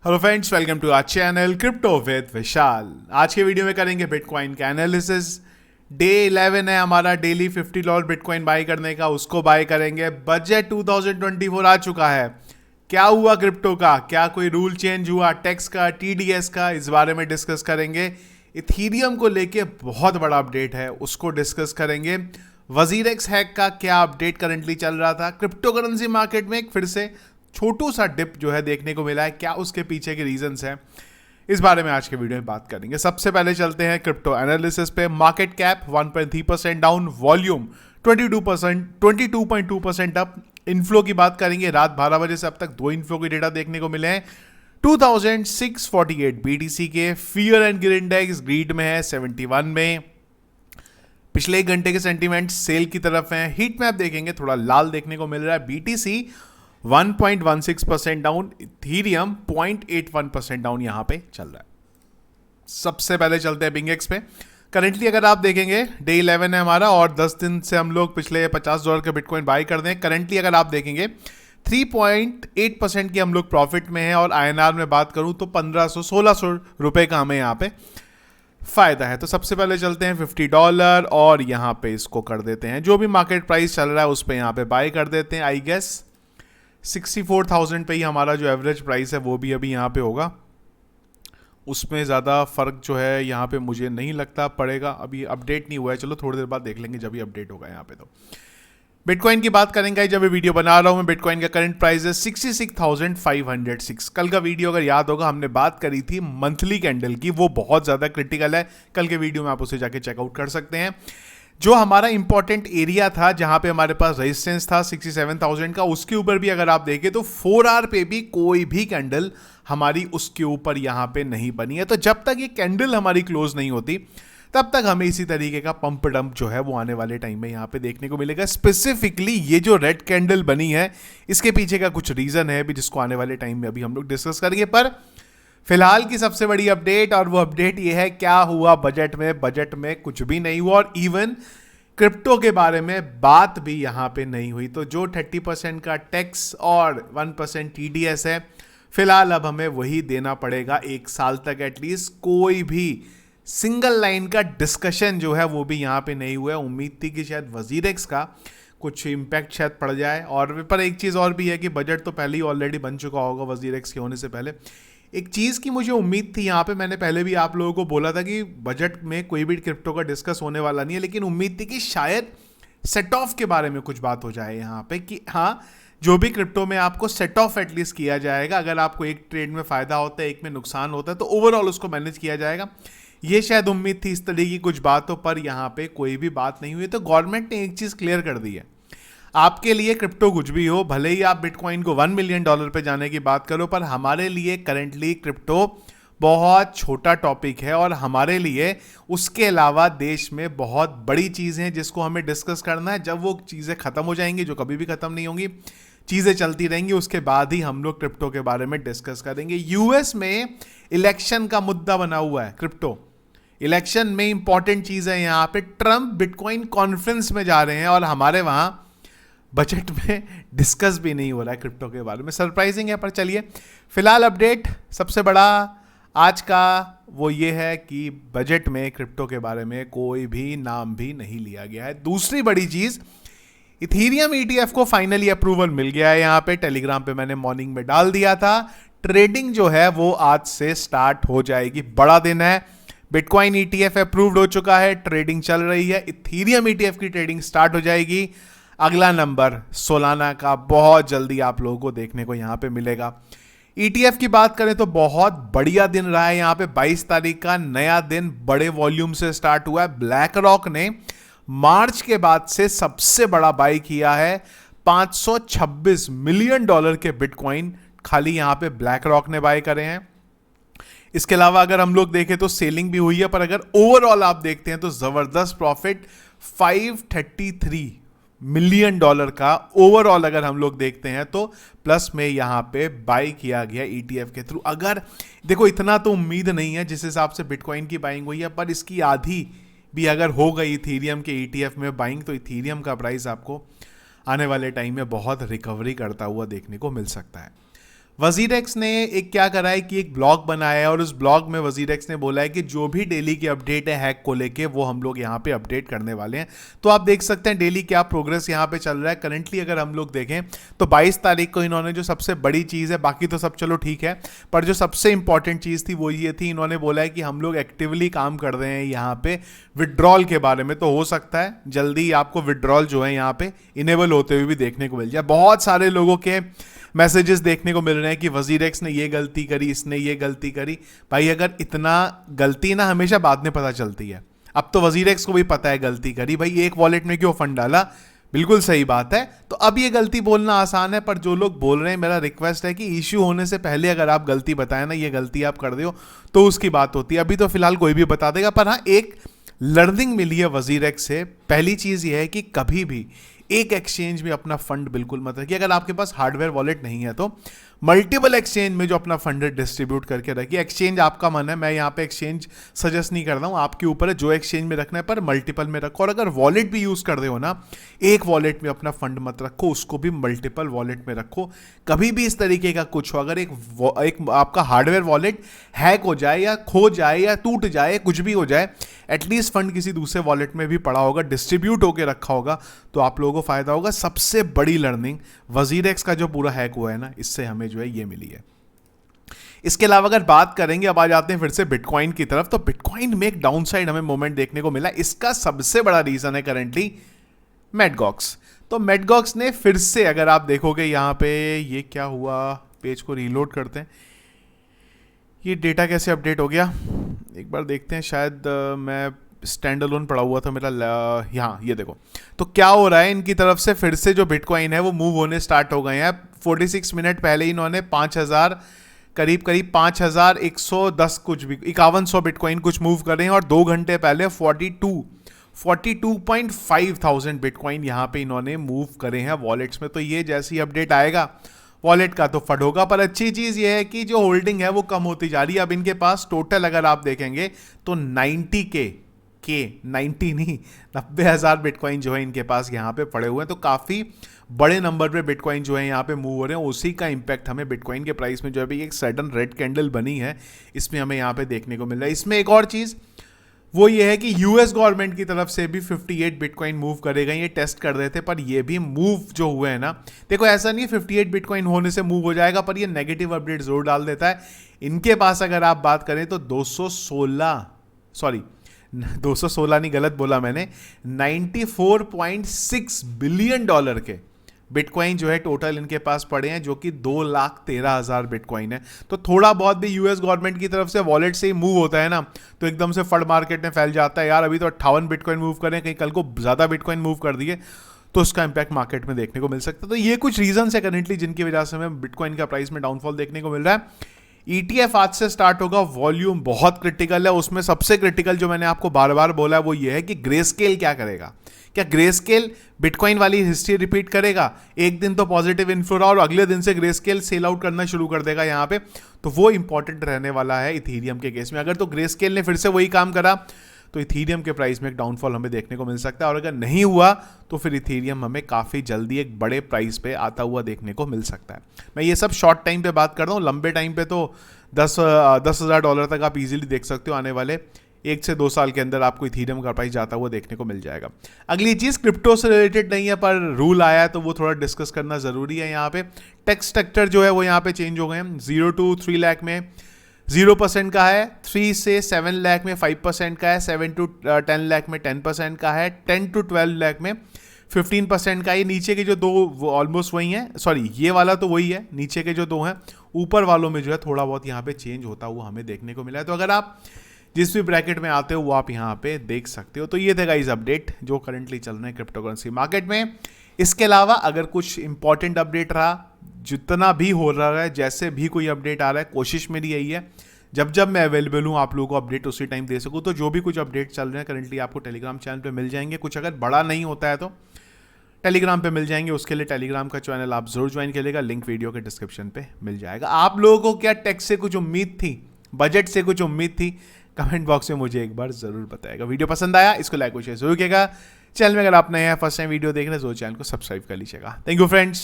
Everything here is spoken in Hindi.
Hello friends, welcome to our channel crypto with Vishal. आज के वीडियो में करेंगे बिटकॉइन का एनालिसिस। डे 11 है हमारा डेली $50 बिटकॉइन बाय करने का, उसको बाय करेंगे। बजट 2024 आ चुका है। क्या हुआ क्रिप्टो का, क्या कोई रूल चेंज हुआ, टैक्स का, टीडीएस का, इस बारे में डिस्कस करेंगे। इथीरियम को लेके बहुत बड़ा अपडेट है, उसको डिस्कस करेंगे। वजीरेक्स हैक का क्या अपडेट करंटली चल रहा था। क्रिप्टो करेंसी मार्केट में एक फिर से छोटू सा डिप जो है देखने को मिला है, क्या उसके पीछे के रीजंस हैं, इस बारे में आज के वीडियो में बात करेंगे। सबसे पहले चलते हैं क्रिप्टो एनालिसिस पे। Market cap 1.3% down, volume 22.2% up. Inflow की बात करेंगे, रात 12 बजे से अब तक 2 इनफ्लो के डेटा देखने को मिले हैं 2648 बीटीसी के। Fear and gear index greed में है 71 में। पिछले 1 घंटे के सेंटीमेंट सेल की तरफ है। हीट मैप देखेंगे, थोड़ा लाल देखने को मिल रहा है। बीटीसी 1.16% डाउन, इथीरियम 0.81% डाउन यहां पे चल रहा है। सबसे पहले चलते हैं बिंगेक्स पे। करेंटली अगर आप देखेंगे डे 11 है हमारा और 10 दिन से हम लोग पिछले $50 के बिटकॉइन बाय कर दें। करेंटली अगर आप देखेंगे 3.8% की हम लोग प्रॉफिट में है और आईएनआर में बात करूं तो 1500-1600 रुपए का हमें यहां पे फायदा है। तो सबसे पहले चलते हैं $50 और यहां पे इसको कर देते हैं, जो भी मार्केट प्राइस चल रहा है उस पे यहां पे बाय कर देते हैं। आई गेस 64,000 पे ही हमारा जो एवरेज प्राइस है वो भी अभी यहाँ पे होगा। उसमें ज़्यादा फ़र्क जो है यहाँ पे मुझे नहीं लगता पड़ेगा। अभी अपडेट नहीं हुआ है, चलो थोड़ी देर बाद देख लेंगे जब भी अपडेट होगा यहाँ पे। तो बिटकॉइन की बात करेंगे, जब ये वीडियो बना रहा हूँ मैं, बिटकॉइन का करंट प्राइस है 66,506। कल का वीडियो अगर याद होगा हमने बात करी थी मंथली कैंडल की, वो बहुत ज़्यादा क्रिटिकल है। कल के वीडियो में आप उसे जाके चेकआउट कर सकते हैं। जो हमारा इंपॉर्टेंट एरिया था जहां पे हमारे पास रेजिस्टेंस था 67,000 का, उसके ऊपर भी अगर आप देखें तो 4 आवर पे भी कोई भी कैंडल हमारी उसके ऊपर यहां पे नहीं बनी है। तो जब तक ये कैंडल हमारी क्लोज नहीं होती तब तक हमें इसी तरीके का पंप डंप जो है वो आने वाले टाइम में यहां पे देखने को मिलेगा। स्पेसिफिकली ये जो रेड कैंडल बनी है इसके पीछे का कुछ रीजन है भी, जिसको आने वाले टाइम में अभी हम लोग डिस्कस करेंगे। पर फिलहाल की सबसे बड़ी अपडेट, और वो अपडेट ये है क्या हुआ बजट में। बजट में कुछ भी नहीं हुआ और इवन क्रिप्टो के बारे में बात भी यहां पे नहीं हुई। तो जो 30% का टैक्स और 1% टीडीएस है, फिलहाल अब हमें वही देना पड़ेगा 1 साल तक एटलीस्ट। कोई भी सिंगल लाइन का डिस्कशन जो है वो भी यहां पे नहीं हुआ है। उम्मीद थी कि शायद वजीरेक्स का कुछ इम्पैक्ट शायद पड़ जाए। और पर एक चीज़ और भी है कि बजट तो पहले ही ऑलरेडी बन चुका होगा वजीरेक्स के होने से पहले। एक चीज़ की मुझे उम्मीद थी यहाँ पे, मैंने पहले भी आप लोगों को बोला था कि बजट में कोई भी क्रिप्टो का डिस्कस होने वाला नहीं है, लेकिन उम्मीद थी कि शायद सेट ऑफ के बारे में कुछ बात हो जाए यहाँ पे, कि हाँ जो भी क्रिप्टो में आपको सेट ऑफ एटलीस्ट किया जाएगा। अगर आपको एक ट्रेड में फ़ायदा होता है, एक में नुकसान होता है, तो ओवरऑल उसको मैनेज किया जाएगा। ये शायद उम्मीद थी इस तरीके की कुछ बात हो, पर यहाँ पे कोई भी बात नहीं हुई। तो गवर्नमेंट ने एक चीज़ क्लियर कर दी है, आपके लिए क्रिप्टो कुछ भी हो, भले ही आप बिटकॉइन को $1 मिलियन पे जाने की बात करो, पर हमारे लिए करंटली क्रिप्टो बहुत छोटा टॉपिक है। और हमारे लिए उसके अलावा देश में बहुत बड़ी चीज़ें हैं जिसको हमें डिस्कस करना है। जब वो चीज़ें ख़त्म हो जाएंगी, जो कभी भी ख़त्म नहीं होंगी, चीज़ें चलती रहेंगी, उसके बाद ही हम लोग क्रिप्टो के बारे में डिस्कस करेंगे। यूएस में इलेक्शन का मुद्दा बना हुआ है क्रिप्टो। इलेक्शन में इंपॉर्टेंट चीज़ है यहाँ पे, ट्रंप बिटकॉइन कॉन्फ्रेंस में जा रहे हैं और हमारे वहाँ बजट में डिस्कस भी नहीं हो रहा है क्रिप्टो के बारे में। सरप्राइजिंग है, पर चलिए फिलहाल अपडेट सबसे बड़ा आज का वो ये है कि बजट में क्रिप्टो के बारे में कोई भी नाम भी नहीं लिया गया है। दूसरी बड़ी चीज़, इथीरियम ईटीएफ को फाइनली अप्रूवल मिल गया है। यहाँ पे टेलीग्राम पे मैंने मॉर्निंग में डाल दिया था, ट्रेडिंग जो है वो आज से स्टार्ट हो जाएगी। बड़ा दिन है, बिटकॉइन ईटीएफ अप्रूव्ड हो चुका है, ट्रेडिंग चल रही है। इथीरियम ईटीएफ की ट्रेडिंग स्टार्ट हो जाएगी। अगला नंबर सोलाना का बहुत जल्दी आप लोगों को देखने को यहां पे मिलेगा। ईटीएफ की बात करें तो बहुत बढ़िया दिन रहा है। यहां पे 22 तारीख का नया दिन बड़े वॉल्यूम से स्टार्ट हुआ है। ब्लैक रॉक ने मार्च के बाद से सबसे बड़ा बाई किया है, $526 मिलियन के बिटकॉइन खाली यहां पे ब्लैक रॉक ने बाय करे हैं। इसके अलावा अगर हम लोग देखें तो सेलिंग भी हुई है, पर अगर ओवरऑल आप देखते हैं तो जबरदस्त प्रॉफिट $533 मिलियन का ओवरऑल अगर हम लोग देखते हैं तो प्लस में यहां पे बाय किया गया ईटीएफ के थ्रू। अगर देखो इतना तो उम्मीद नहीं है जिस हिसाब से बिटकॉइन की बाइंग हुई है, पर इसकी आधी भी अगर हो गई इथीरियम के ईटीएफ में बाइंग, तो इथीरियम का प्राइस आपको आने वाले टाइम में बहुत रिकवरी करता हुआ देखने को मिल सकता है। वजीरेक्स ने एक क्या करा है कि एक ब्लॉग बनाया है और उस ब्लॉग में वजीरेक्स ने बोला है कि जो भी डेली की अपडेट है हैक को लेके वो हम लोग यहाँ पे अपडेट करने वाले हैं। तो आप देख सकते हैं डेली क्या प्रोग्रेस यहाँ पे चल रहा है। करंटली अगर हम लोग देखें तो 22 तारीख को इन्होंने जो सबसे बड़ी चीज़ है, बाकी तो सब चलो ठीक है, पर जो सबसे इंपॉर्टेंट चीज़ थी वो ये थी, इन्होंने बोला है कि हम लोग एक्टिवली काम कर रहे हैं यहाँ पे विड्रॉल के बारे में। तो हो सकता है जल्दी आपको विड्रॉल जो है यहाँ पे इनेबल होते हुए भी देखने को मिल जाए। बहुत सारे लोगों के मैसेजेस देखने को मिल रहे हैं कि वजीरेक्स ने ये गलती करी, इसने ये गलती करी। भाई अगर इतना गलती ना हमेशा बाद में पता चलती है, अब तो वजीरेक्स को भी पता है गलती करी, भाई एक वॉलेट में क्यों फंड डाला, बिल्कुल सही बात है। तो अब ये गलती बोलना आसान है, पर जो लोग बोल रहे हैं मेरा रिक्वेस्ट है कि इश्यू होने से पहले अगर आप गलती बताएं ना, ये गलती आप कर दो तो उसकी बात होती है। अभी तो फिलहाल कोई भी बता देगा, पर हाँ एक लर्निंग मिली है वजीरेक्स से। पहली चीज़ ये है कि कभी भी एक एक्सचेंज में अपना फंड बिल्कुल मत रखिए। अगर आपके पास हार्डवेयर वॉलेट नहीं है तो मल्टीपल एक्सचेंज में जो अपना फंड डिस्ट्रीब्यूट करके रखिए। एक्सचेंज आपका मन है, मैं यहाँ पे एक्सचेंज सजेस्ट नहीं कर रहा हूँ, आपके ऊपर है जो एक्सचेंज में रखना है, पर मल्टीपल में रखो। और अगर वॉलेट भी यूज़ कर रहे हो ना, एक वॉलेट में अपना फंड मत रखो, उसको भी मल्टीपल वॉलेट में रखो। कभी भी इस तरीके का कुछ हो, अगर एक आपका हार्डवेयर वॉलेट हैक हो जाए या खो जाए या टूट जाए, कुछ भी हो जाए, एटलीस्ट फंड किसी दूसरे वॉलेट में भी पड़ा होगा, डिस्ट्रीब्यूट होकर रखा होगा, तो आप लोगों को फायदा होगा। सबसे बड़ी लर्निंग वजीरेक्स का जो पूरा हैक हुआ है ना, इससे हमें जो है ये मिली है। इसके अलावा अगर बात करेंगे, अब आ जाते हैं फिर से बिटकॉइन की तरफ, तो बिटकॉइन में एक डाउनसाइड हमें मोमेंट देखने को मिला। इसका सबसे बड़ा रीजन है करंटली मैट गॉक्स। तो मैट गॉक्स ने फिर से, अगर आप देखोगे यहाँ पे ये क्या हुआ, पेज को रीलोड करते हैं, ये डेटा कैसे अपडेट हो गया एक बार देखते हैं। शायद मैं स्टैंड अलोन पड़ा हुआ था मेरा, यहाँ ये देखो। तो क्या हो रहा है, इनकी तरफ से फिर से जो बिटकॉइन है वो मूव होने स्टार्ट हो गए हैं। 46 मिनट पहले इन्होंने 5000 करीब 5110 कुछ भी 5100 बिटकॉइन कुछ मूव कर रहे हैं, और 2 घंटे पहले 42.5 थाउजेंड बिटकॉइन यहाँ पे इन्होंने मूव करे हैं वॉलेट्स में। तो ये जैसी अपडेट आएगा वॉलेट का तो फट होगा। पर अच्छी चीज़ ये है कि जो होल्डिंग है वो कम होती जा रही है। अब इनके पास टोटल अगर आप देखेंगे तो 90 नहीं 90,000 बिटकॉइन जो है इनके पास यहाँ पे पड़े हुए हैं। तो काफ़ी बड़े नंबर पे बिटकॉइन जो है यहाँ पे मूव हो रहे हैं। उसी का इंपैक्ट हमें बिटकॉइन के प्राइस में जो अभी एक सडन रेड कैंडल बनी है, इसमें हमें यहाँ पे देखने को मिल रहा है। इसमें एक और चीज़ वो ये है कि यूएस गवर्नमेंट की तरफ से भी 58 बिटकॉइन मूव करेगा, ये टेस्ट कर रहे थे। पर ये भी मूव जो हुए हैं ना, देखो ऐसा नहीं है 58 बिटकॉइन होने से मूव हो जाएगा, पर ये नेगेटिव अपडेट जरूर डाल देता है। इनके पास अगर आप बात करें तो 216 नहीं, गलत बोला मैंने, 94.6 बिलियन डॉलर के बिटकॉइन जो है टोटल इनके पास पड़े हैं, जो कि 2,13,000 बिटकॉइन है। तो थोड़ा बहुत भी यूएस गवर्नमेंट की तरफ से वॉलेट से ही मूव होता है ना, तो एकदम से फंड मार्केट में फैल जाता है। यार अभी तो 58 बिटकॉइन मूव करें, कहीं कल को ज़्यादा बिटकॉइन मूव कर दिए तो उसका इंपैक्ट मार्केट में देखने को मिल सकता है। तो ये कुछ रीजन है करंटली जिनकी वजह से हमें बिटकॉइन का प्राइस में डाउनफॉल देखने को मिल रहा है। ETF आज से स्टार्ट होगा, वॉल्यूम बहुत क्रिटिकल है। उसमें सबसे क्रिटिकल जो मैंने आपको बार बार बोला है वो ये है कि ग्रेस्केल क्या करेगा। क्या ग्रेस्केल बिटकॉइन वाली हिस्ट्री रिपीट करेगा? एक दिन तो पॉजिटिव इन्फ्लो रहा और अगले दिन से ग्रेस्केल सेल आउट करना शुरू कर देगा यहाँ पे, तो वो इंपॉर्टेंट रहने वाला है इथीरियम के केस में। अगर तो ग्रेस्केल ने फिर से वही काम करा तो इथीरियम के प्राइस में एक डाउनफॉल हमें देखने को मिल सकता है, और अगर नहीं हुआ तो फिर इथीरियम हमें काफ़ी जल्दी एक बड़े प्राइस पे आता हुआ देखने को मिल सकता है। मैं ये सब शॉर्ट टाइम पे बात कर रहा हूँ, लंबे टाइम पे तो 10,000 डॉलर तक आप इजीली देख सकते हो। आने वाले 1 से 2 साल के अंदर आपको इथीरियम का प्राइस जाता हुआ देखने को मिल जाएगा। अगली चीज़ क्रिप्टो से रिलेटेड नहीं है, पर रूल आया है तो वो थोड़ा डिस्कस करना ज़रूरी है। यहाँ पे टैक्स स्ट्रक्चर जो है वो यहाँ पे चेंज हो गए हैं। 0 to 3 लाख में 0% का है, 3 से 7 लाख में 5% का है, 7 to 10 लाख में 10% का है, 10 to 12 लाख में 15% का। ये नीचे के जो दो वो ऑलमोस्ट वही हैं, सॉरी ये वाला तो वही है, नीचे के जो दो हैं ऊपर वालों में जो है थोड़ा बहुत यहाँ पे चेंज होता हुआ हमें देखने को मिला है। तो अगर आप जिस भी ब्रैकेट में आते हो वो आप यहाँ पे देख सकते हो। तो ये थे गाइस अपडेट जो करंटली चल रहे हैं क्रिप्टो करेंसी मार्केट में। इसके अलावा अगर कुछ इंपॉर्टेंट अपडेट रहा, जितना भी हो रहा है, जैसे भी कोई अपडेट आ रहा है, कोशिश मेरी यही है जब जब मैं अवेलेबल हूँ आप लोगों को अपडेट उसी टाइम दे सकूँ। तो जो भी कुछ अपडेट चल रहे हैं करंटली आपको टेलीग्राम चैनल पे मिल जाएंगे। कुछ अगर बड़ा नहीं होता है तो टेलीग्राम पे मिल जाएंगे। उसके लिए टेलीग्राम का चैनल आप जरूर ज्वाइन करिएगा, लिंक वीडियो के डिस्क्रिप्शन पे मिल जाएगा। आप लोगों को क्या टैक्स से कुछ उम्मीद थी, बजट से कुछ उम्मीद थी, कमेंट बॉक्स में मुझे एक बार जरूर बताएगा। वीडियो पसंद आया इसको लाइक और शेयर जरूर कीजिएगा। चैनल में अगर आप नए हैं, फर्स्ट टाइम वीडियो देख रहे हैं तो चैनल को सब्सक्राइब कर लीजिएगा। Thank you friends.